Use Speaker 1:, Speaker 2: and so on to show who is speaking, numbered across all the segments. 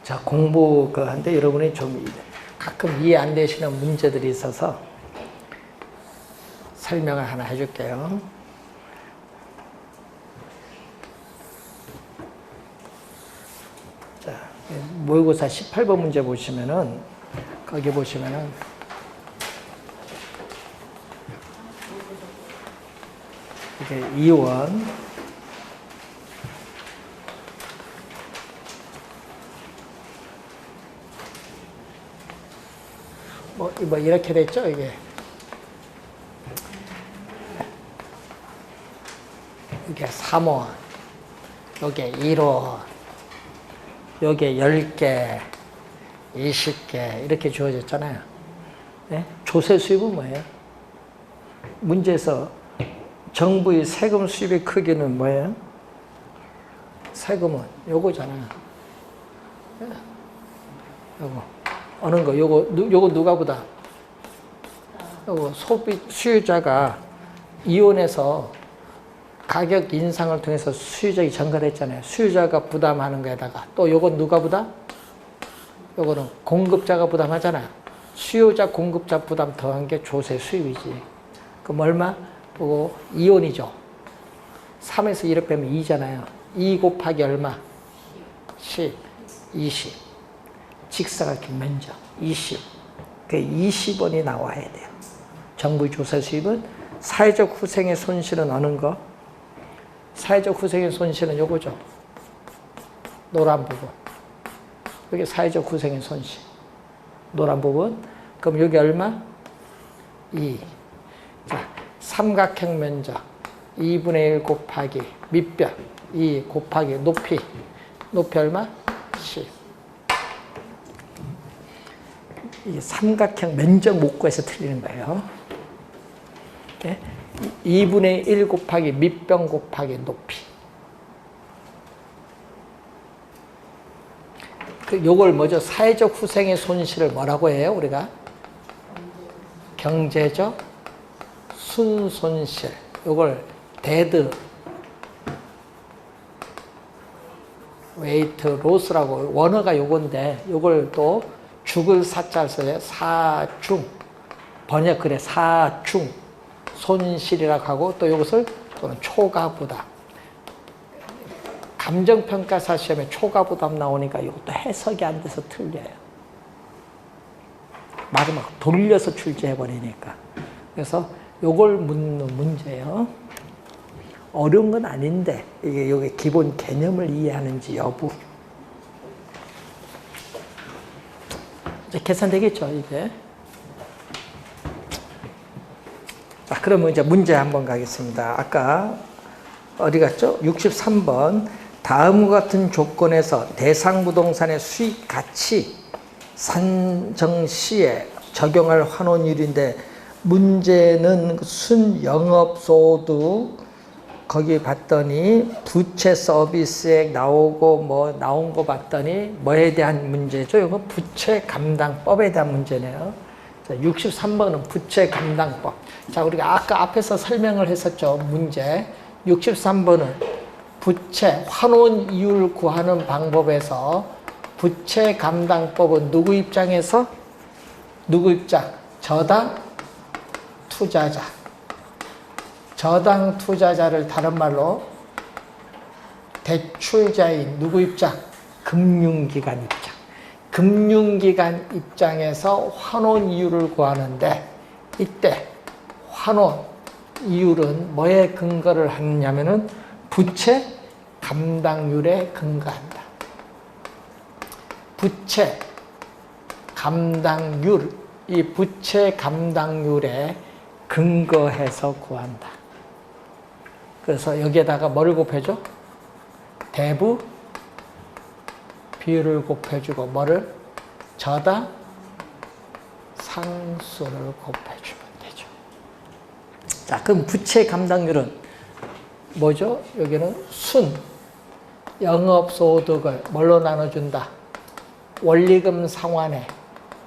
Speaker 1: 자, 공부 한데 여러분이 좀 가끔 이해 안 되시는 문제들이 있어서 설명을 하나 해줄게요. 자, 모의고사 18번 문제 보시면은, 거기 보시면은, 이게 2원, 뭐 이렇게 됐죠, 이게. 이게 3원, 요게 1원, 요게 10개, 20개, 이렇게 주어졌잖아요. 네? 조세 수입은 뭐예요? 문제에서 정부의 세금 수입의 크기는 뭐예요? 세금은 요거잖아요. 요거. 어느 거? 요거 누가 보다? 요거 수요자가 이혼해서 가격 인상을 통해서 수요자가 전가됐잖아요. 수요자가 부담하는 거에다가 또 요건 누가 부담? 요거는 공급자가 부담하잖아요. 수요자, 공급자 부담 더한 게 조세 수입이지. 그럼 얼마? 요거 이혼이죠. 3에서 1을 빼면 2잖아요. 2 곱하기 얼마? 10, 20. 직사각형 면적 20. 그 20원이 나와야 돼요. 정부의 조세 수입은 사회적 후생의 손실은 어느 거? 사회적 후생의 손실은 요거죠. 노란 부분. 여기 사회적 후생의 손실. 노란 부분. 그럼 여기 얼마? 2. 자, 삼각형 면적 2분의 1 곱하기 밑변 2 곱하기 높이. 높이 얼마? 10. 이게 삼각형 면적 못 구해서 틀리는 거예요. 네? 2분의 1 곱하기 밑변 곱하기 높이. 요걸 뭐죠? 사회적 후생의 손실을 뭐라고 해요, 우리가? 경제적 순손실. 요걸 데드 웨이트 로스라고, 원어가 요건데, 요걸 또 죽을 사자를 써요. 사중. 번역 그래, 사중. 손실이라고 하고, 또 이것을 또는 초과부담. 감정평가사 시험에 초과부담 나오니까 이것도 해석이 안 돼서 틀려요. 말을 막 돌려서 출제해버리니까. 그래서 이걸 묻는 문제예요. 어려운 건 아닌데, 이게 기본 개념을 이해하는지 여부. 이제 계산되겠죠, 이제. 자, 그러면 이제 문제 한번 가겠습니다. 아까 어디 갔죠? 63번. 다음과 같은 조건에서 대상 부동산의 수익 가치 산정 시에 적용할 환원율인데, 문제는 순영업소득, 거기 봤더니 부채 서비스액 나오고 뭐 나온 거 봤더니 뭐에 대한 문제죠? 이거 부채 감당법에 대한 문제네요. 자, 63번은 부채 감당법. 자, 우리가 아까 앞에서 설명을 했었죠. 문제. 63번은 부채 환원 이율 구하는 방법에서 부채 감당법은 누구 입장에서? 누구 입장? 저당 투자자. 저당 투자자를 다른 말로 대출자인 누구 입장? 금융기관 입장. 금융기관 입장에서 환원 이율을 구하는데, 이때 환원 이율은 뭐에 근거를 하느냐면은 부채 감당률에 근거한다. 부채 감당률, 이 부채 감당률에 근거해서 구한다. 그래서 여기에다가 뭐를 곱해줘? 대부 비율을 곱해주고, 뭐를? 저당 상수를 곱해주면 되죠. 자, 그럼 부채 감당률은 뭐죠? 여기는 순 영업소득을 뭘로 나눠준다? 원리금 상환에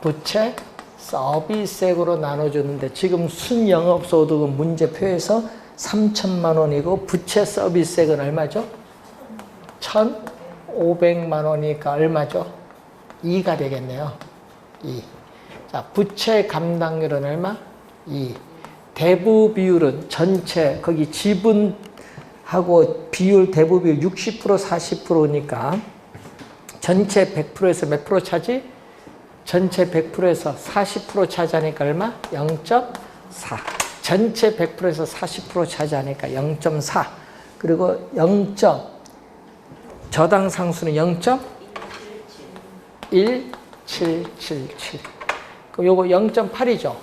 Speaker 1: 부채 서비스액으로 나눠주는데, 지금 순 영업소득은 문제표에서 3천만 원이고 부채 서비스액은 얼마죠? 1,500만 원이니까 얼마죠? 2가 되겠네요. 2. 자, 부채 감당률은 얼마? 2. 대부 비율은 전체, 거기 지분하고 비율, 대부 비율 60%, 40%니까 전체 100%에서 몇 프로 차지? 전체 100%에서 40% 차지하니까 얼마? 0.4. 전체 100%에서 40% 차지하니까 0.4. 그리고 저당 상수는 0.1777. 그럼 요거 0.8이죠.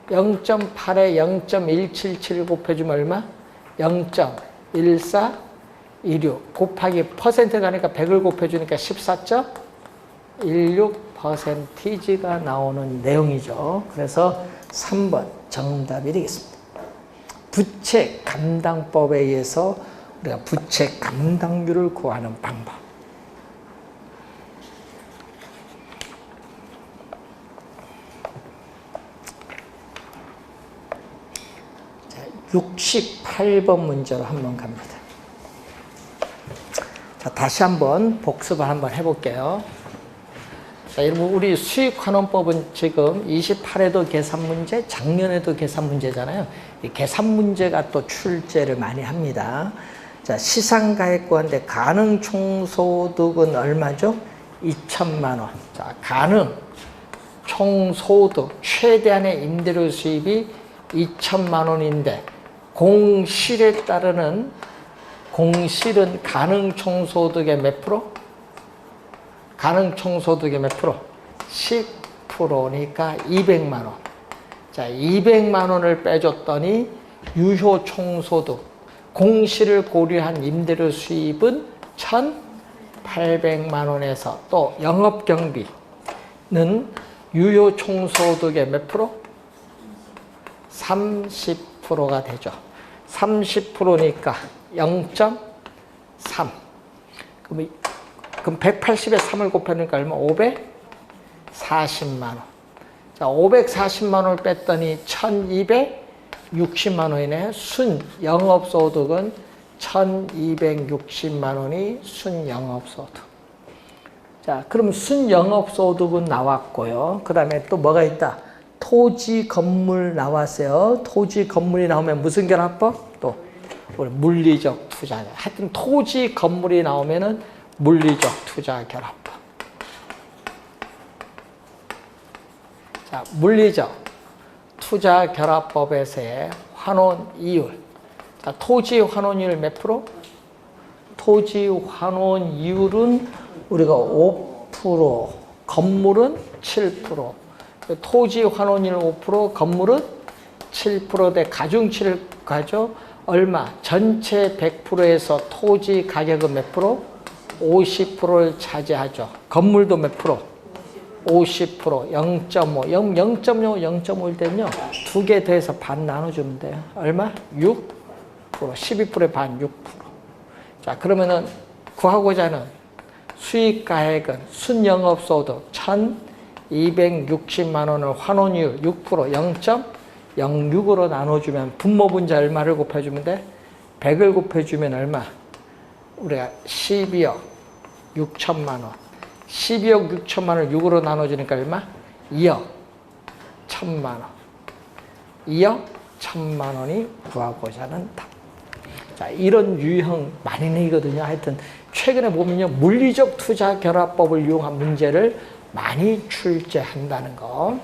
Speaker 1: 0.8에 0.177 곱해주면 얼마? 0.1416 곱하기 퍼센트 가니까 100을 곱해주니까 14.16%가 나오는 내용이죠. 그래서 3번 정답이 되겠습니다. 부채 감당법에 의해서 우리가 부채 감당률을 구하는 방법. 자, 68번 문제로 한번 갑니다. 자, 다시 한번 복습을 한번 해볼게요. 자, 여러분, 우리 수익환원법은 지금 28회도 계산 문제, 작년에도 계산 문제잖아요. 이 계산 문제가 또 출제를 많이 합니다. 자, 시상가액구한데 가능 총소득은 얼마죠? 2천만 원. 자, 가능 총소득 최대한의 임대료 수입이 2천만 원인데 공실에 따르는 공실은 가능 총소득의 몇 프로? 가능 총소득의 몇 프로? 10%니까 200만 원. 자, 200만 원을 빼줬더니 유효 총소득, 공실을 고려한 임대료 수입은 1,800만 원에서 또 영업경비는 유효 총소득의 몇 프로? 30%가 되죠. 30%니까 0.3. 그럼 180에 3을 곱하니까 얼마? 540만 원. 자, 540만 원을 뺐더니 1260만 원이네. 순 영업소득은 1260만 원이 순 영업소득. 자, 그럼 순 영업소득은 나왔고요. 그 다음에 또 뭐가 있다? 토지 건물 나왔어요. 토지 건물이 나오면 무슨 결합법? 또 우리 물리적 투자. 하여튼 토지 건물이 나오면은 물리적 투자 결합법. 자, 물리적 투자 결합법에서의 환원 이율. 자, 토지 환원율 몇 프로? 토지 환원 이율은 우리가 5%, 건물은 7%. 토지 환원율 5%, 건물은 7%대 가중치를 가져 얼마? 전체 100%에서 토지 가격은 몇 프로? 50%를 차지하죠. 건물도 몇 프로? 50%, 0.5, 0.5일 때는요, 두 개 더해서 반 나눠주면 돼요. 얼마? 6%, 12%의 반, 6%. 자, 그러면은 구하고자 하는 수익가액은 순영업소득 1,260만 원을 환원율 6%, 0.06으로 나눠주면 분모분자 얼마를 곱해주면 돼? 100을 곱해주면 얼마? 우리가 12억 6천만 원. 12억 6천만 원을 6으로 나눠주니까 얼마? 2억 1천만 원. 2억 1천만 원이 구하고자 하는 답. 자, 이런 유형 많이 내거든요. 하여튼 최근에 보면요, 물리적 투자 결합법을 이용한 문제를 많이 출제한다는 거.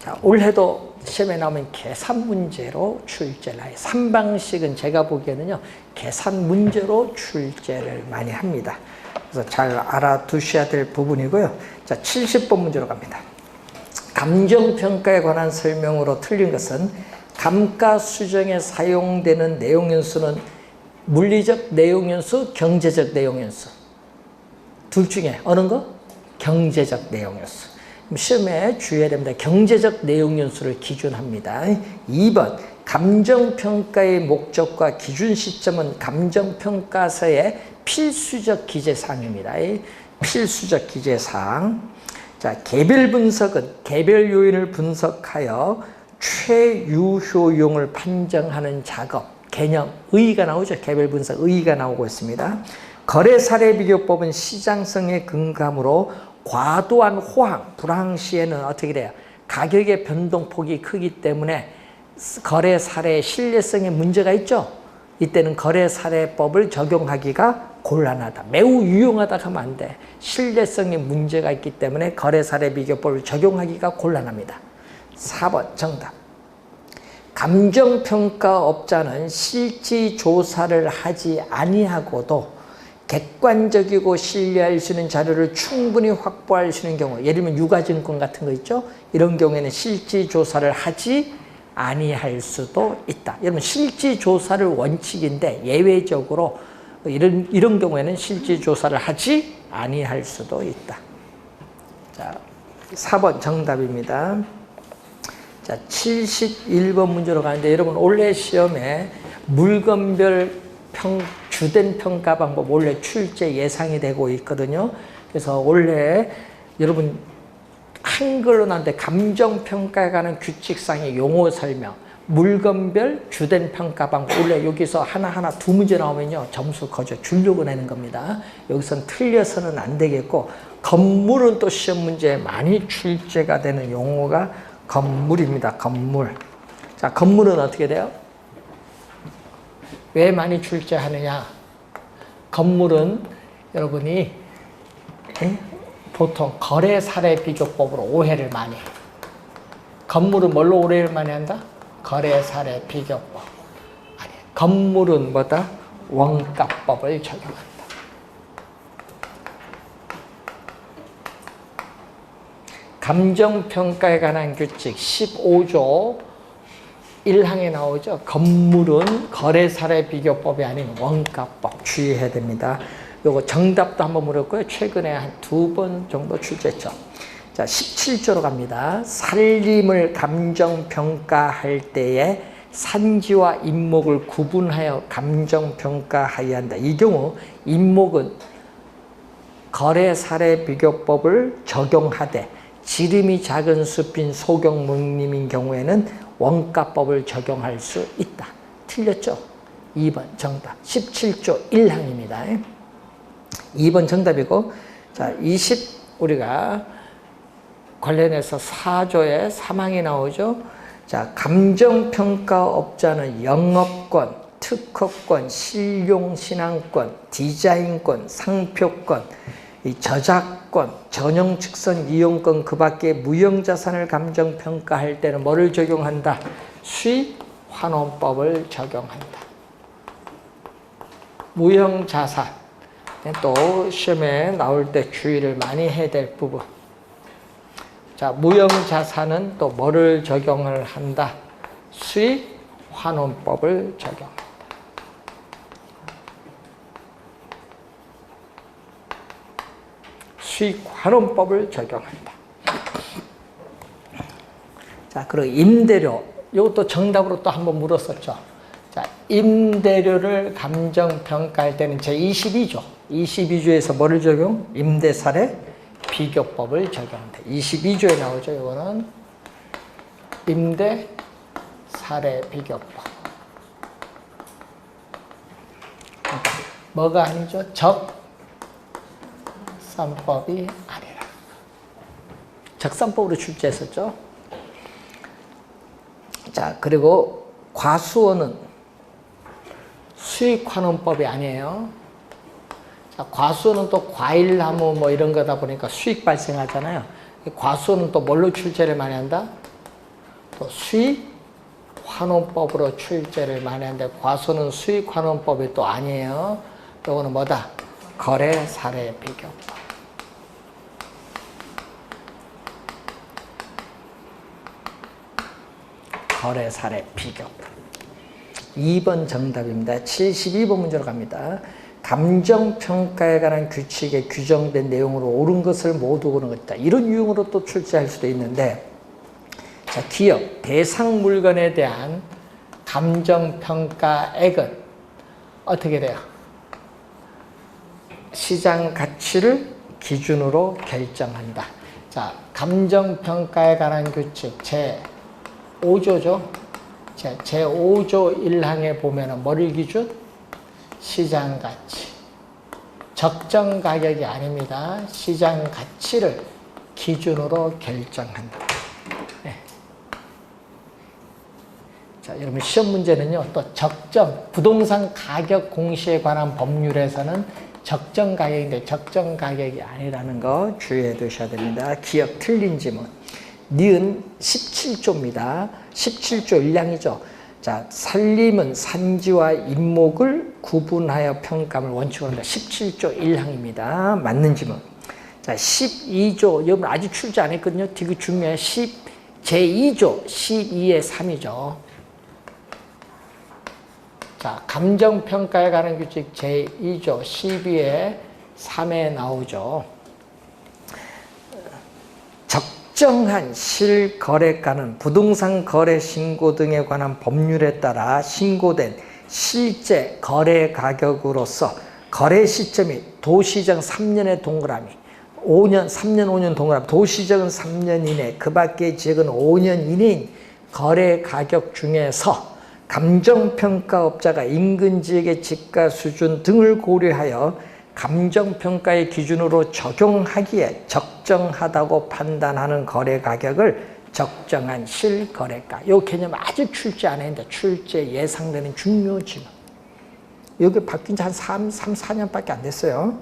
Speaker 1: 자, 올해도 시험에 나오면 계산 문제로 출제를 해요. 3방식은 제가 보기에는요, 계산 문제로 출제를 많이 합니다. 그래서 잘 알아두셔야 될 부분이고요. 자, 70번 문제로 갑니다. 감정평가에 관한 설명으로 틀린 것은 감가 수정에 사용되는 내용연수는 물리적 내용연수, 경제적 내용연수. 둘 중에 어느 거? 경제적 내용연수. 시험에 주의해야 됩니다. 경제적 내용연수를 기준합니다. 2번, 감정평가의 목적과 기준 시점은 감정평가서의 필수적 기재사항입니다. 필수적 기재사항. 자, 개별 분석은 개별 요인을 분석하여 최유효용을 판정하는 작업. 개념, 의의가 나오죠. 개별 분석, 의의가 나오고 있습니다. 거래사례비교법은 시장성에 근거하므로 과도한 호황, 불황 시에는 어떻게 돼요? 가격의 변동폭이 크기 때문에 거래사례의 신뢰성에 문제가 있죠. 이때는 거래사례법을 적용하기가 곤란하다. 매우 유용하다 하면 안 돼. 신뢰성에 문제가 있기 때문에 거래사례비교법을 적용하기가 곤란합니다. 4번 정답. 감정평가업자는 실지조사를 하지 아니하고도 객관적이고 신뢰할 수 있는 자료를 충분히 확보할 수 있는 경우, 예를 들면 유가증권 같은 거 있죠? 이런 경우에는 실지조사를 하지 아니할 수도 있다. 여러분 실지조사를 원칙인데 예외적으로 이런 경우에는 실지조사를 하지 아니할 수도 있다. 자, 4번 정답입니다. 자, 71번 문제로 가는데 여러분 올해 시험에 물건별 주된 평가 방법 원래 출제 예상이 되고 있거든요. 그래서 올해 여러분 한글로 나는데 감정평가에 관한 규칙상의 용어 설명, 물건별 주된 평가 방법, 원래 여기서 하나하나 두 문제 나오면요 점수 거저 주려고 내는 겁니다. 여기선 틀려서는 안 되겠고, 건물은 또 시험 문제에 많이 출제가 되는 용어가 건물입니다. 건물. 자, 건물은 어떻게 돼요? 왜 많이 출제하느냐? 건물은 여러분이 보통 거래사례비교법으로 오해를 많이 해요. 건물은 뭘로 오해를 많이 한다? 거래사례비교법. 아니에요. 건물은 뭐다? 원가법을 적용한다. 감정평가에 관한 규칙 15조 1항에 나오죠. 건물은 거래사례비교법이 아닌 원가법 주의해야 됩니다. 요거 정답도 한번 물었고요. 최근에 한 2번 정도 출제했죠. 자, 17조로 갑니다. 살림을 감정평가할 때에 산지와 인목을 구분하여 감정평가하여야 한다. 이 경우 인목은 거래사례비교법을 적용하되 지름이 작은 숲인 소경목림인 경우에는 원가법을 적용할 수 있다. 틀렸죠? 2번 정답. 17조 1항입니다. 2번 정답이고, 자, 우리가 관련해서 4조에 3항이 나오죠. 자, 감정평가업자는 영업권, 특허권, 실용신앙권, 디자인권, 상표권, 이 저작권, 전용측선 이용권 그 밖에 무형자산을 감정평가할 때는 뭐를 적용한다? 수익환원법을 적용한다. 무형자산, 또 시험에 나올 때 주의를 많이 해야 될 부분. 자, 무형자산은 또 뭐를 적용을 한다? 수익환원법을 적용한다. 수익환원법을 적용한다. 자, 그리고 임대료. 이것도 정답으로 또 한번 물었었죠. 자, 임대료를 감정평가할 때는 제22조. 22조에서 뭐를 적용? 임대사례 비교법을 적용한다. 22조에 나오죠. 이거는 임대사례 비교법. 뭐가 아니죠? 적산법이 아니라. 적산법으로 출제했었죠. 자, 그리고 과수원은 수익환원법이 아니에요. 자, 과수원은 또 과일나무 뭐 이런 거다 보니까 수익 발생하잖아요. 과수원은 또 뭘로 출제를 많이 한다? 또 수익환원법으로 출제를 많이 하는데, 과수원은 수익환원법이 또 아니에요. 이거는 뭐다? 거래사례비교법. 거래사례비교법. 2번 정답입니다. 72번 문제로 갑니다. 감정평가에 관한 규칙에 규정된 내용으로 옳은 것을 모두 고른 것이다. 이런 유형으로 또 출제할 수도 있는데, 자, 기업, 대상 물건에 대한 감정평가액은 어떻게 돼요? 시장 가치를 기준으로 결정한다. 자, 감정평가에 관한 규칙 제5조죠. 제5조 1항에 보면은 뭐를 기준? 시장 가치. 적정 가격이 아닙니다. 시장 가치를 기준으로 결정한다. 네. 자, 여러분 시험 문제는요, 또 적정, 부동산 가격 공시에 관한 법률에서는 적정 가격인데 적정 가격이 아니라는 거 주의해 두셔야 됩니다. 기억 틀린 지문. 니은 17조입니다. 17조 1항이죠. 자, 산림은 산지와 인목을 구분하여 평가함을 원칙으로 한다. 17조 1항입니다. 맞는 지문. 자, 12조, 여러분 아직 출제 안 했거든요. 되게 중요해. 제2조 12의 3이죠. 자, 감정평가에 관한 규칙 제2조 12의 3에 나오죠. 적정한 실거래가는 부동산 거래 신고 등에 관한 법률에 따라 신고된 실제 거래 가격으로서 거래 시점이 도시정 3년의 동그라미, 5년, 3년, 5년 동그라미, 도시정은 3년 이내, 그 밖의 지역은 5년 이내인 거래 가격 중에서 감정평가업자가 인근 지역의 집가 수준 등을 고려하여 감정평가의 기준으로 적용하기에 적정하다고 판단하는 거래 가격을 적정한 실거래가. 이 개념 아직 출제 안 했는데 출제 예상되는 중요 지문. 여기 바뀐 지 한 4년밖에 안 됐어요.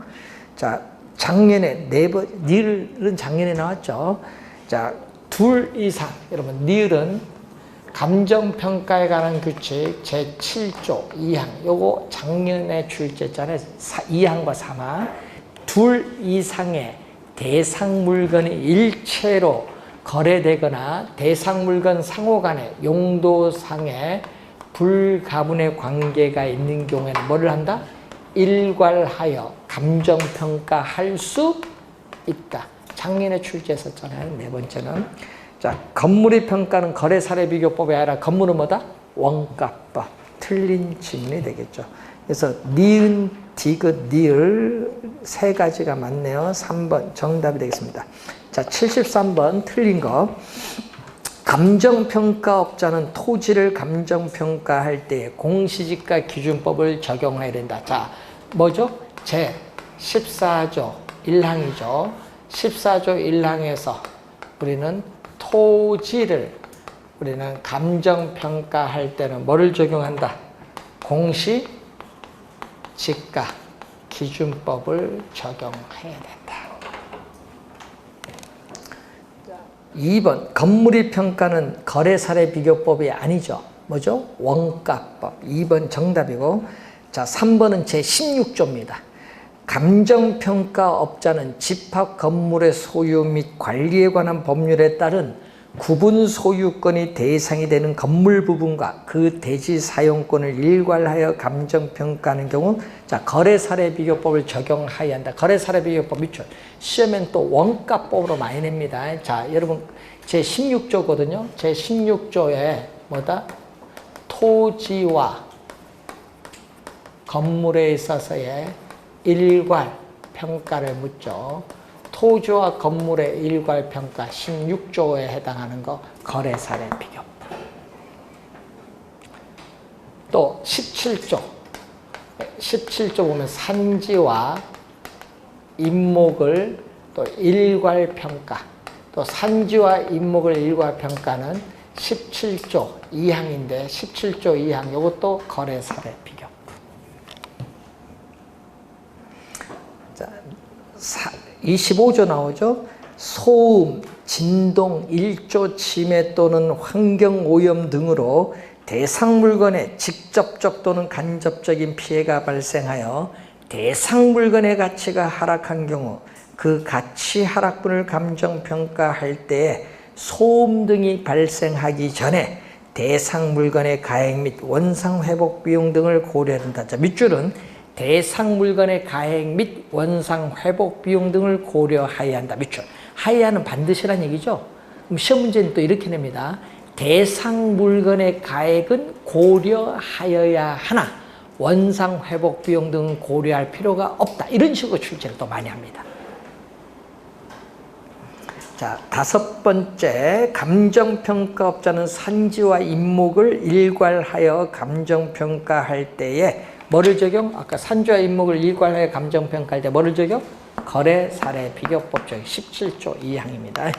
Speaker 1: 자, 작년에 니을은 작년에 나왔죠. 자, 둘 이상. 여러분, 니을은 감정평가에 관한 규칙 제7조 2항, 요거 작년에 출제했잖아요. 2항과 3항. 둘 이상의 대상 물건이 일체로 거래되거나 대상 물건 상호 간의 용도상의 불가분의 관계가 있는 경우에는 뭐를 한다? 일괄하여 감정평가할 수 있다. 작년에 출제했었잖아요. 네 번째는. 자, 건물의 평가는 거래 사례 비교법이 아니라 건물은 뭐다? 원가법. 틀린 질문이 되겠죠. 그래서 니은, 디귿, 니을 세 가지가 맞네요. 3번 정답이 되겠습니다. 자, 73번 틀린 거. 감정평가업자는 토지를 감정평가할 때 공시지가 기준법을 적용해야 된다. 자, 뭐죠? 제 14조 1항이죠. 14조 1항에서 우리는 토지를 우리는 감정평가할 때는 뭐를 적용한다? 공시지가 기준법을 적용해야 된다. 2번 건물의 평가는 거래사례 비교법이 아니죠. 뭐죠? 원가법. 2번 정답이고, 자, 3번은 제16조입니다. 감정평가업자는 집합 건물의 소유 및 관리에 관한 법률에 따른 구분 소유권이 대상이 되는 건물 부분과 그 대지 사용권을 일괄하여 감정평가하는 경우, 자, 거래사례 비교법을 적용하여야 한다. 거래사례 비교법 밑줄. 시험엔 또 원가법으로 많이 냅니다. 자, 여러분 제16조거든요. 제16조에 뭐다? 토지와 건물에 있어서의 일괄 평가를 묻죠. 토지와 건물의 일괄 평가 16조에 해당하는 거 거래사례 비교법. 또 17조. 17조 보면 산지와 인목을 또 일괄 평가. 또 산지와 인목을 일괄 평가는 17조 2항인데 17조 2항 이것도 거래사례 비교법. 자, 25조 나오죠. 소음, 진동, 일조 침해 또는 환경오염 등으로 대상 물건에 직접적 또는 간접적인 피해가 발생하여 대상 물건의 가치가 하락한 경우 그 가치 하락분을 감정평가할 때에 소음 등이 발생하기 전에 대상 물건의 가액 및 원상회복 비용 등을 고려한다. 자, 밑줄은 대상 물건의 가액 및 원상 회복 비용 등을 고려하여야 한다. 밑줄. 하여야는 반드시란 얘기죠. 그럼 시험 문제는 또 이렇게 냅니다. 대상 물건의 가액은 고려하여야 하나 원상 회복 비용 등은 고려할 필요가 없다. 이런 식으로 출제를 또 많이 합니다. 자, 5번째, 감정평가업자는 산지와 인목을 일괄하여 감정평가할 때에 뭐를 적용? 아까 산주와 인목을 일괄하여 감정평가할 때 뭐를 적용? 거래, 사례, 비교법 적용 17조 2항입니다.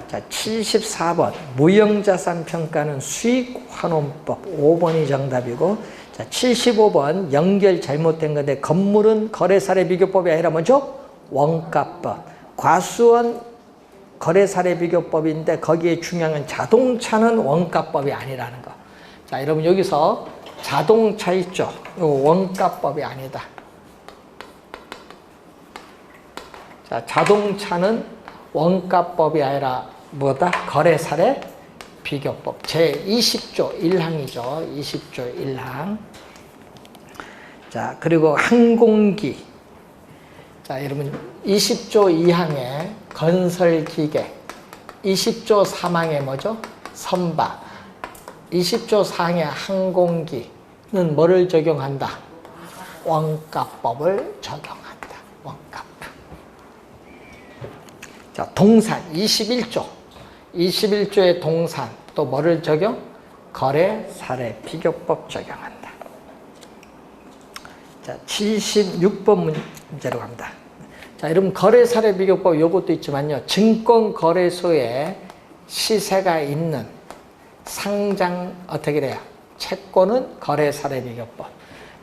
Speaker 1: 자, 74번 무형자산 평가는 수익환원법 5번이 정답이고, 자, 75번 연결 잘못된 건데 건물은 거래, 사례, 비교법이 아니라 뭐죠? 원가법. 과수원 거래, 사례, 비교법인데 거기에 중요한 건 자동차는 원가법이 아니라는 거. 자, 여러분 여기서 자동차 있죠? 이거 원가법이 아니다. 자, 자동차는 원가법이 아니라 뭐다? 거래, 사례, 비교법. 제20조 1항이죠. 20조 1항. 자, 그리고 항공기. 자, 여러분 20조 2항에 건설기계, 20조 3항에 뭐죠? 선박, 20조 4항에 항공기는 뭐를 적용한다? 원가법을 적용한다. 원가법. 자, 동산 21조. 21조의 동산 또 뭐를 적용? 거래, 사례, 비교법 적용한다. 자, 76번 문제로 갑니다. 자, 여러분 거래, 사례, 비교법 요것도 있지만요. 증권거래소에 시세가 있는 상장 어떻게 돼요? 채권은 거래, 사례, 비교법.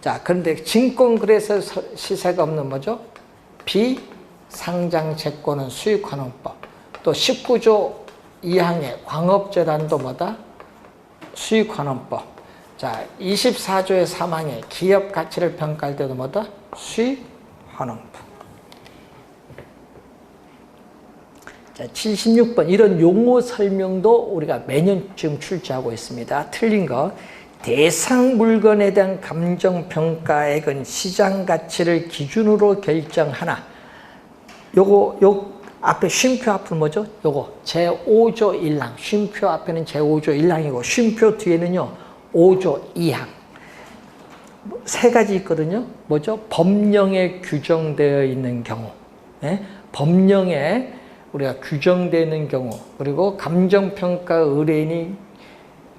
Speaker 1: 자, 그런데 증권거래소 시세가 없는 뭐죠? 비상장 채권은 수익환원법. 또 19조 2항의 광업재단도 뭐다? 수익환원법. 자, 24조의 3항의 기업 가치를 평가할 때도 뭐다? 수익환원법. 자, 76번 이런 용어 설명도 우리가 매년 지금 출제하고 있습니다. 틀린 거. 대상 물건에 대한 감정평가액은 시장 가치를 기준으로 결정하나. 요 앞에 쉼표 앞은 뭐죠? 요거 제5조 1항. 쉼표 앞에는 제5조 1항이고 쉼표 뒤에는요 5조 2항. 세 가지 있거든요. 뭐죠? 법령에 규정되어 있는 경우, 네? 법령에 우리가 규정되는 경우, 그리고 감정평가 의뢰인이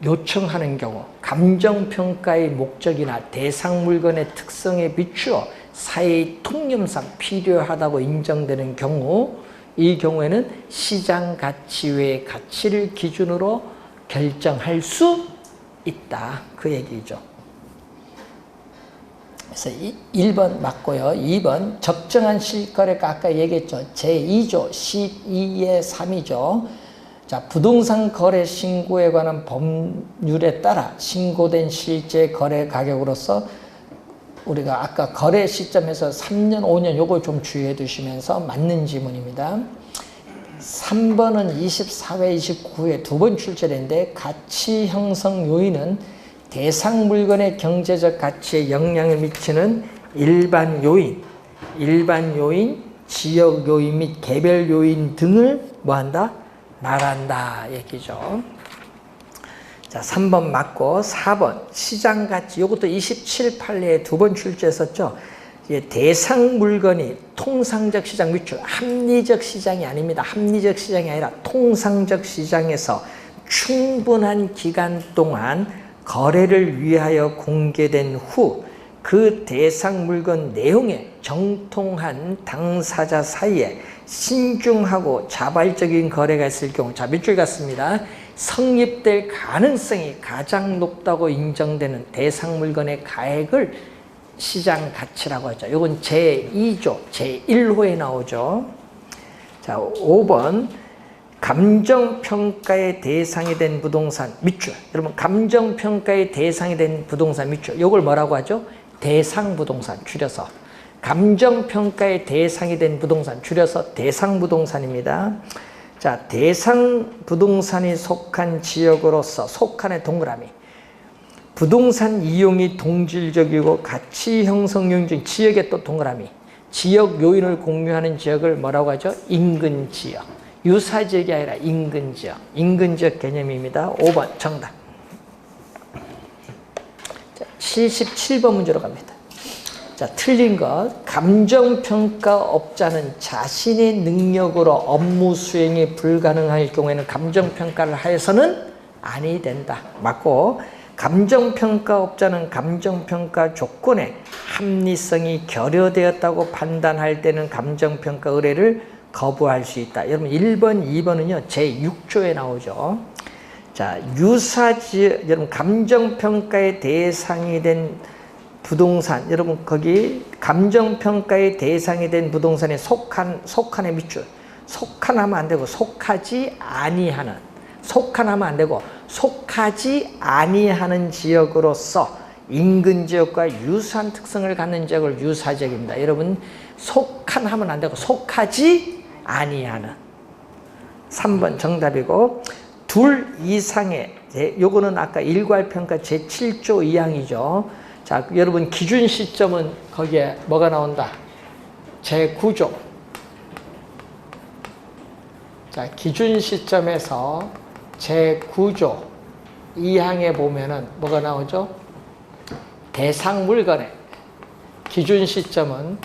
Speaker 1: 요청하는 경우, 감정평가의 목적이나 대상 물건의 특성에 비추어 사회의 통념상 필요하다고 인정되는 경우, 이 경우에는 시장 가치 외의 가치를 기준으로 결정할 수 있다. 그 얘기죠. 그래서 1번 맞고요. 2번 적정한 실거래가 아까 얘기했죠. 제2조 12의 3이죠. 자, 부동산 거래 신고에 관한 법률에 따라 신고된 실제 거래 가격으로서 우리가 아까 거래 시점에서 3년, 5년 요걸 좀 주의해 두시면서 맞는 지문입니다. 3번은 24회, 29회 두 번 출제되는데 가치 형성 요인은 대상 물건의 경제적 가치에 영향을 미치는 일반 요인, 지역 요인 및 개별 요인 등을 뭐한다? 말한다 얘기죠. 자, 3번 맞고 4번 시장 가치 요것도 27, 8회에 두 번 출제했었죠. 대상 물건이 통상적 시장 밑줄, 합리적 시장이 아닙니다. 합리적 시장이 아니라 통상적 시장에서 충분한 기간 동안 거래를 위하여 공개된 후 그 대상 물건 내용에 정통한 당사자 사이에 신중하고 자발적인 거래가 있을 경우, 자, 밑줄 같습니다. 성립될 가능성이 가장 높다고 인정되는 대상 물건의 가액을 시장 가치라고 하죠. 이건 제2조, 제1호에 나오죠. 자, 5번. 감정평가의 대상이 된 부동산 밑줄. 여러분, 감정평가의 대상이 된 부동산 밑줄. 이걸 뭐라고 하죠? 대상부동산, 줄여서. 감정평가의 대상이 된 부동산, 줄여서 대상부동산입니다. 자, 대상부동산이 속한 지역으로서 속한의 동그라미. 부동산 이용이 동질적이고 가치 형성 요인 중 지역의 또 동그라미. 지역 요인을 공유하는 지역을 뭐라고 하죠? 인근 지역. 유사 지역이 아니라 인근 지역. 인근 지역 개념입니다. 5번 정답. 자, 77번 문제로 갑니다. 자, 틀린 것. 감정평가업자는 자신의 능력으로 업무 수행이 불가능할 경우에는 감정평가를 하여서는 아니 된다. 맞고, 감정평가업자는 감정평가 조건에 합리성이 결여되었다고 판단할 때는 감정평가 의뢰를 거부할 수 있다. 여러분 1번, 2번은요. 제6조에 나오죠. 자, 유사지 여러분 감정평가의 대상이 된 부동산, 여러분 거기 감정평가의 대상이 된 부동산에 속한의 밑줄, 속한 하면 안 되고 속하지 아니하는, 속한 하면 안 되고 속하지 아니하는 지역으로서 인근 지역과 유사한 특성을 갖는 지역을 유사지역입니다. 여러분 속한 하면 안 되고 속하지 아니하는. 3번 정답이고, 둘 이상의, 요거는 아까 일괄평가 제7조 2항이죠. 자, 여러분 기준 시점은 거기에 뭐가 나온다? 제9조. 자, 기준 시점에서 제9조 2항에 보면은 뭐가 나오죠? 대상 물건의 기준 시점은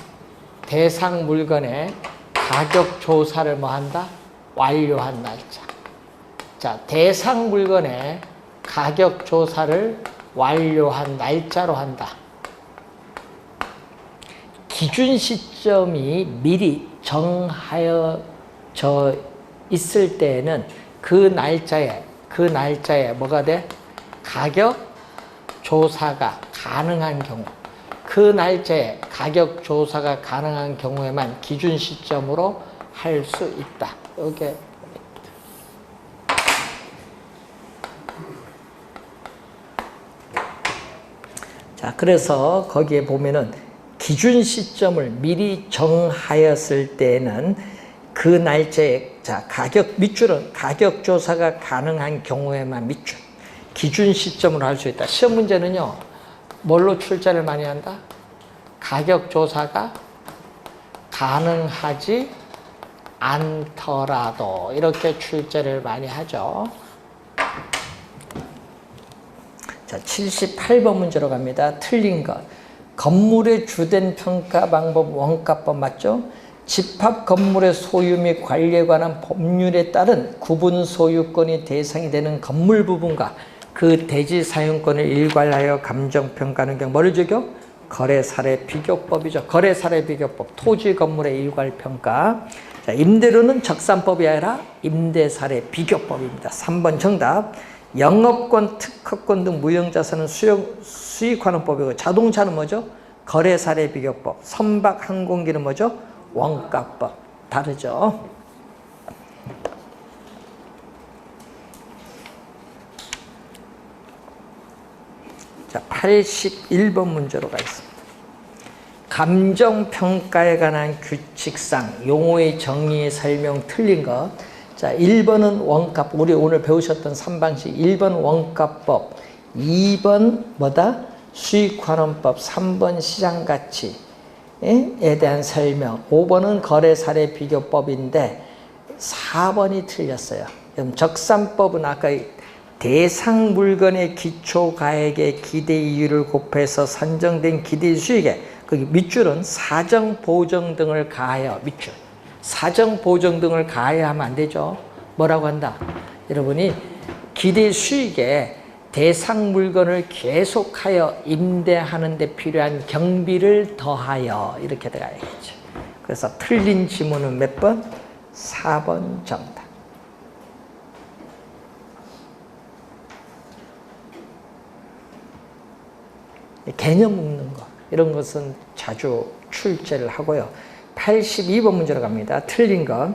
Speaker 1: 대상 물건의 가격 조사를 뭐 한다? 완료한 날짜. 자, 대상 물건의 가격 조사를 완료한 날짜로 한다. 기준 시점이 미리 정하여져 있을 때에는 그 날짜에 뭐가 돼? 가격 조사가 가능한 경우, 그 날짜에 가격 조사가 가능한 경우에만 기준 시점으로 할 수 있다. 이게 자, 그래서 거기에 보면은 기준 시점을 미리 정하였을 때는 그 날짜에, 자, 가격 밑줄은 가격 조사가 가능한 경우에만 밑줄, 기준 시점으로 할 수 있다. 시험 문제는요, 뭘로 출제를 많이 한다? 가격 조사가 가능하지 않더라도, 이렇게 출제를 많이 하죠. 자, 78번 문제로 갑니다. 틀린 것. 건물의 주된 평가 방법 원가법 맞죠? 집합 건물의 소유 및 관리에 관한 법률에 따른 구분 소유권이 대상이 되는 건물 부분과 그 대지 사용권을 일괄하여 감정평가하는 경우 뭐를 적용? 거래사례 비교법이죠. 거래사례 비교법. 토지 건물의 일괄평가. 자, 임대료는 적산법이 아니라 임대사례 비교법입니다. 3번 정답. 영업권, 특허권 등 무형자산은 수익환원법이고, 자동차는 뭐죠? 거래사례 비교법. 선박, 항공기는 뭐죠? 원가법. 다르죠? 자, 81번 문제로 가겠습니다. 감정평가에 관한 규칙상 용어의 정의 설명 틀린 것. 자, 1번은 원가법. 우리 오늘 배우셨던 3방식. 1번 원가법, 2번 뭐다? 수익환원법, 3번 시장가치에 대한 설명, 5번은 거래사례 비교법인데 4번이 틀렸어요. 그럼 적산법은 아까 대상 물건의 기초가액의 기대 이율을 곱해서 산정된 기대 수익에, 거기 밑줄은 사정 보정 등을 가하여, 밑줄 사정 보정 등을 가하여 하면 안 되죠. 뭐라고 한다? 여러분이 기대 수익에 대상 물건을 계속하여 임대하는 데 필요한 경비를 더하여, 이렇게 들어가야겠죠. 그래서 틀린 지문은 몇 번? 4번 정답. 개념 묶는 거, 이런 것은 자주 출제를 하고요. 82번 문제로 갑니다. 틀린 것.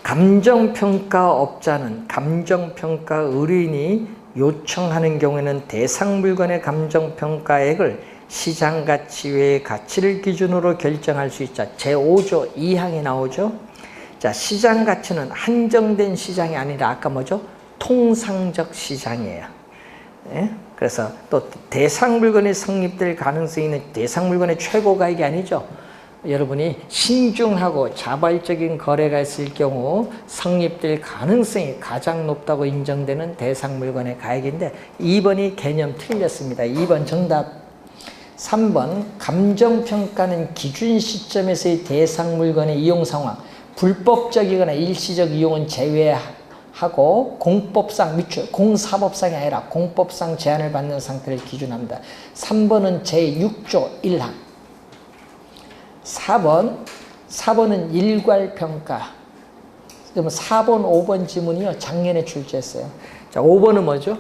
Speaker 1: 감정평가업자는 감정평가 의뢰인이 요청하는 경우에는 대상 물건의 감정평가액을 시장가치 외의 가치를 기준으로 결정할 수 있자. 제5조 2항에 나오죠. 자, 시장가치는 한정된 시장이 아니라 아까 뭐죠? 통상적 시장이에요. 예? 그래서 또 대상 물건이 성립될 가능성이 있는 대상 물건의 최고 가액이 아니죠. 여러분이 신중하고 자발적인 거래가 있을 경우 성립될 가능성이 가장 높다고 인정되는 대상 물건의 가액인데 2번이 개념 틀렸습니다. 2번 정답. 3번 감정평가는 기준 시점에서의 대상 물건의 이용 상황, 불법적이거나 일시적 이용은 제외하고 하고 공법상 밑줄, 공사법상이 아니라 공법상 제한을 받는 상태를 기준합니다. 3번은 제6조 1항. 4번은 일괄평가. 그러면 4번, 5번 지문이요. 작년에 출제했어요. 자, 5번은 뭐죠?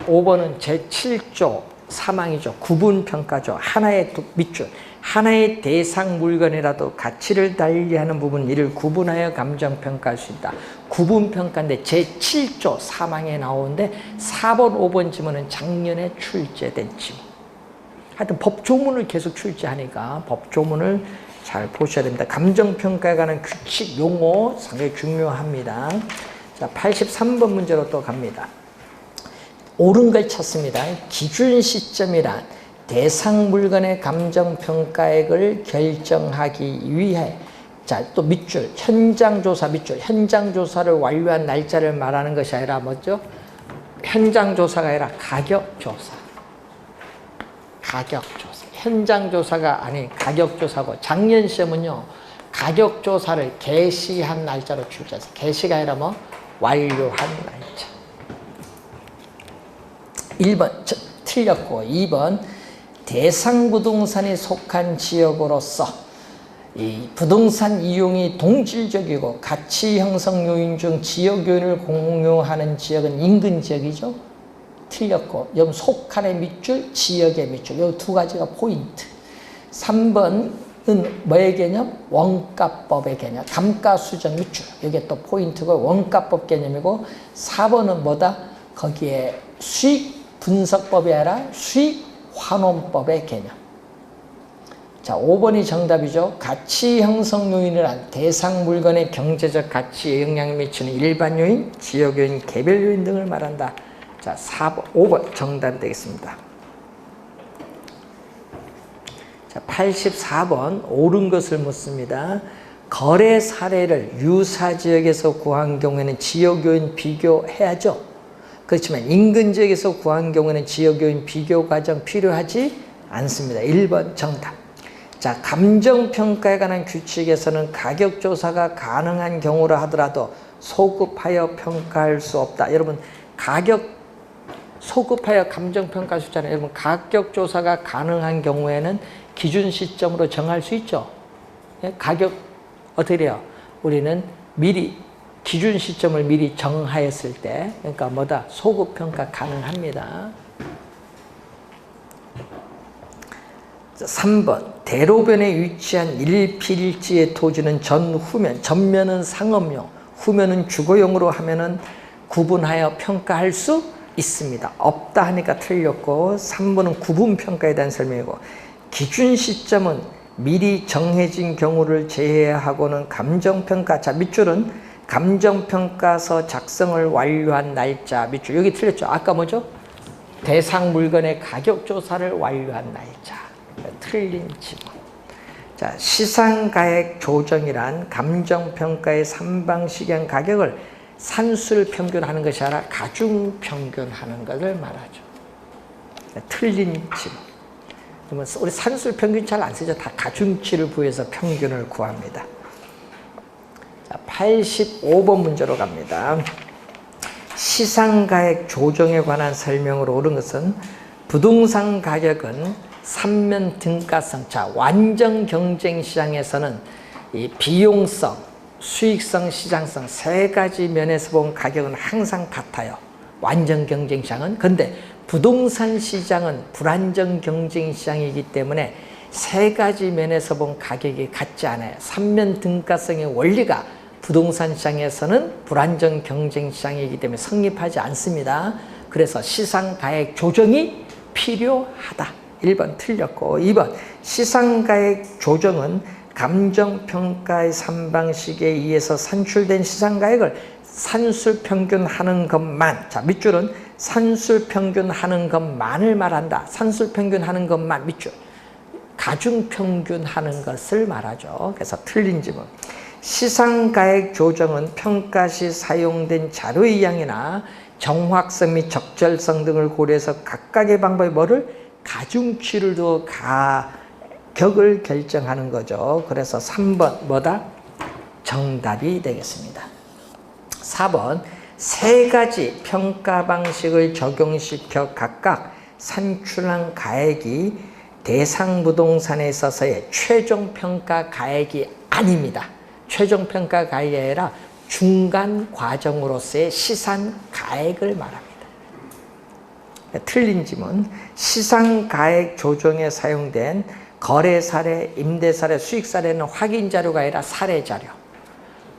Speaker 1: 5번은 제7조 3항이죠. 구분평가죠. 하나의 밑줄. 하나의 대상 물건이라도 가치를 달리하는 부분 이를 구분하여 감정평가할 수 있다. 구분평가인데 제7조 3항에 나오는데 4번, 5번 지문은 작년에 출제된 지문. 하여튼 법조문을 계속 출제하니까 법조문을 잘 보셔야 됩니다. 감정평가에 관한 규칙, 용어 상당히 중요합니다. 자, 83번 문제로 또 갑니다. 옳은 걸 찾습니다. 기준 시점이란 대상 물건의 감정평가액을 결정하기 위해 자, 또 밑줄, 현장조사 밑줄, 현장조사를 완료한 날짜를 말하는 것이 아니라 뭐죠? 현장조사가 아니라 가격조사. 가격조사. 현장조사가 아닌 가격조사고 작년 시험은요. 가격조사를 개시한 날짜로 출제해서 개시가 아니라 뭐? 완료한 날짜. 1번 틀렸고 2번 대상 부동산이 속한 지역으로서 이 부동산 이용이 동질적이고 가치 형성 요인 중 지역 요인을 공유하는 지역은 인근 지역이죠. 틀렸고 여기 속한의 밑줄, 지역의 밑줄 이 두 가지가 포인트. 3번은 뭐의 개념? 원가법의 개념. 감가수정 밑줄 이게 또 포인트고 원가법 개념이고 4번은 뭐다? 거기에 수익 분석법이 아니라 수익 환원법의 개념. 자, 5번이 정답이죠. 가치 형성 요인이란 대상 물건의 경제적 가치에 영향을 미치는 일반 요인, 지역 요인, 개별 요인 등을 말한다. 자, 5번 정답이 되겠습니다. 자, 84번 옳은 것을 묻습니다. 거래 사례를 유사 지역에서 구한 경우에는 지역 요인 비교해야죠. 그렇지만 인근 지역에서 구한 경우에는 지역 요인 비교 과정 필요하지 않습니다. 1번 정답. 자, 감정평가에 관한 규칙에서는 가격조사가 가능한 경우라 하더라도 소급하여 평가할 수 없다. 여러분 소급하여 감정평가 숫자는 여러분 가격조사가 가능한 경우에는 기준 시점으로 정할 수 있죠. 가격 어떻게 돼요? 우리는 미리 기준 시점을 미리 정하였을 때 그러니까 뭐다? 소급평가 가능합니다. 3번 대로변에 위치한 일필지의 토지는 전면은 상업용, 후면은 주거용으로 하면은 구분하여 평가할 수 있습니다. 없다 하니까 틀렸고 3번은 구분평가에 대한 설명이고 기준 시점은 미리 정해진 경우를 제외하고는 감정평가. 자, 밑줄은 감정평가서 작성을 완료한 날짜. 밑줄 여기 틀렸죠. 아까 뭐죠? 대상 물건의 가격조사를 완료한 날짜. 틀린 지문. 자, 시상가액 조정이란 감정평가의 3방식의 가격을 산술평균하는 것이 아니라 가중평균하는 것을 말하죠. 틀린 지문. 그러면 우리 산술평균 잘 안 쓰죠. 다 가중치를 구해서 평균을 구합니다. 자, 85번 문제로 갑니다. 시상가액 조정에 관한 설명으로 옳은 것은 부동산 가격은 삼면 등가성. 자, 완전 경쟁 시장에서는 이 비용성, 수익성, 시장성 세 가지 면에서 본 가격은 항상 같아요. 완전 경쟁 시장은. 근데 부동산 시장은 불안정 경쟁 시장이기 때문에 세 가지 면에서 본 가격이 같지 않아요. 삼면 등가성의 원리가 부동산 시장에서는 불안정 경쟁 시장이기 때문에 성립하지 않습니다. 그래서 시상가액 조정이 필요하다. 1번 틀렸고 2번 시상가액 조정은 감정평가의 3방식에 의해서 산출된 시상가액을 산술평균하는 것만. 자, 밑줄은 산술평균하는 것만을 말한다. 산술평균하는 것만 밑줄. 가중평균하는 것을 말하죠. 그래서 틀린 지문. 시상가액 조정은 평가 시 사용된 자료의 양이나 정확성 및 적절성 등을 고려해서 각각의 방법에 뭐를? 가중치를 두어 가격을 결정하는 거죠. 그래서 3번 뭐다? 정답이 되겠습니다. 4번 세 가지 평가 방식을 적용시켜 각각 산출한 가액이 대상 부동산에 있어서의 최종 평가 가액이 아닙니다. 최종 평가 가액이 아니라 중간 과정으로서의 시상 가액을 말합니다. 틀린 지문, 시상 가액 조정에 사용된 거래 사례, 임대 사례, 수익 사례는 확인 자료가 아니라 사례 자료.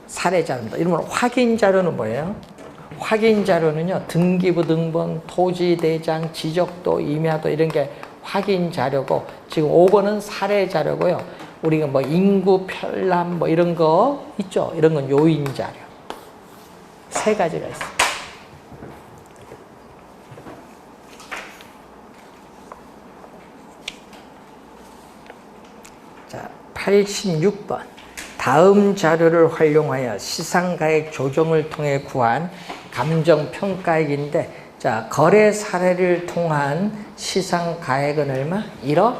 Speaker 1: 사례 자료입니다. 이러면 확인 자료는 뭐예요? 확인 자료는요, 등기부 등본, 토지 대장, 지적도, 임야도 이런 게 확인 자료고, 지금 5번은 사례 자료고요. 우리가 뭐 인구 편람 뭐 이런 거 있죠? 이런 건 요인 자료. 세 가지가 있어요. 자, 86번. 다음 자료를 활용하여 시상가액 조정을 통해 구한 감정평가액인데, 자, 거래 사례를 통한 시상가액은 얼마? 1억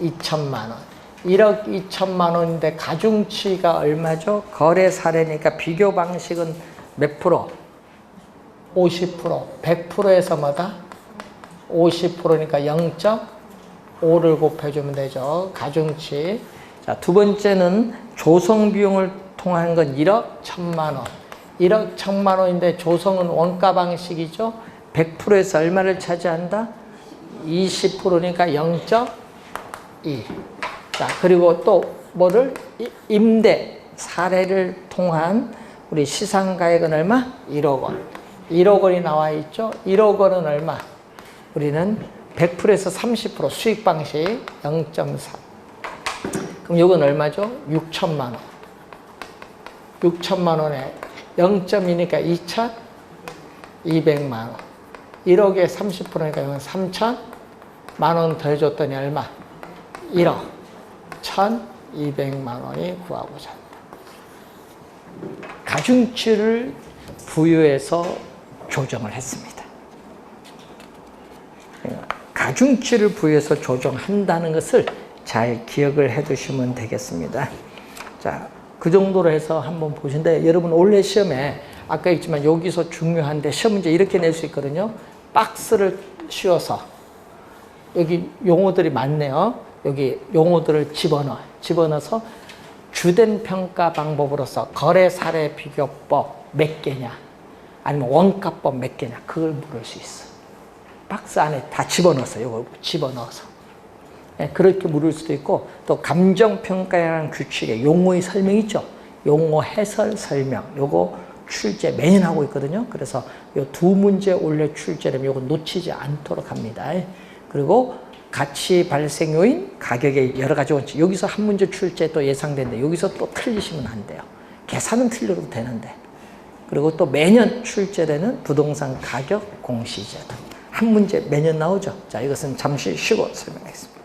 Speaker 1: 2천만 원. 1억 2천만 원인데 가중치가 얼마죠? 거래 사례니까 비교 방식은 몇 프로? 50%. 100%에서 뭐다? 50%니까 0.5를 곱해주면 되죠. 가중치. 자, 두 번째는 조성 비용을 통한 건 1억 1천만 원. 1억 1천만 원인데 조성은 원가 방식이죠. 100%에서 얼마를 차지한다? 20%니까 0.2. 자, 그리고 또 뭐를? 임대 사례를 통한 우리 시상가액은 얼마? 1억 원. 1억 원이 나와 있죠. 1억 원은 얼마? 우리는 100%에서 30% 수익 방식 0.3. 그럼 이건 얼마죠? 6천만 원. 6천만 원에 0.2니까 2,200만 원. 1억에 30%니까 이건 3천만 원 더해줬더니 얼마? 1억 1,200만 원이 구하고자 한다. 가중치를 부여해서 조정을 했습니다. 가중치를 부여해서 조정한다는 것을 잘 기억을 해 두시면 되겠습니다. 자, 그 정도로 해서 한번 보신데, 여러분 올해 시험에 아까 있지만 여기서 중요한데 시험 문제 이렇게 낼 수 있거든요. 박스를 씌워서 여기 용어들이 많네요. 여기 용어들을 집어넣어서 주된 평가 방법으로서 거래 사례 비교법 몇 개냐, 아니면 원가법 몇 개냐, 그걸 물을 수 있어. 박스 안에 다 집어넣어서, 이거 집어넣어서. 네, 그렇게 물을 수도 있고, 또 감정평가라는 규칙에 용어의 설명 있죠. 용어 해설 설명, 요거 출제 매년 하고 있거든요. 그래서 요 두 문제 올해 출제되면 요거 놓치지 않도록 합니다. 그리고 가치 발생 요인, 가격의 여러 가지 원칙. 여기서 한 문제 출제 또 예상되는데 여기서 또 틀리시면 안 돼요. 계산은 틀려도 되는데. 그리고 또 매년 출제되는 부동산 가격 공시제도. 한 문제 매년 나오죠. 자, 이것은 잠시 쉬고 설명하겠습니다.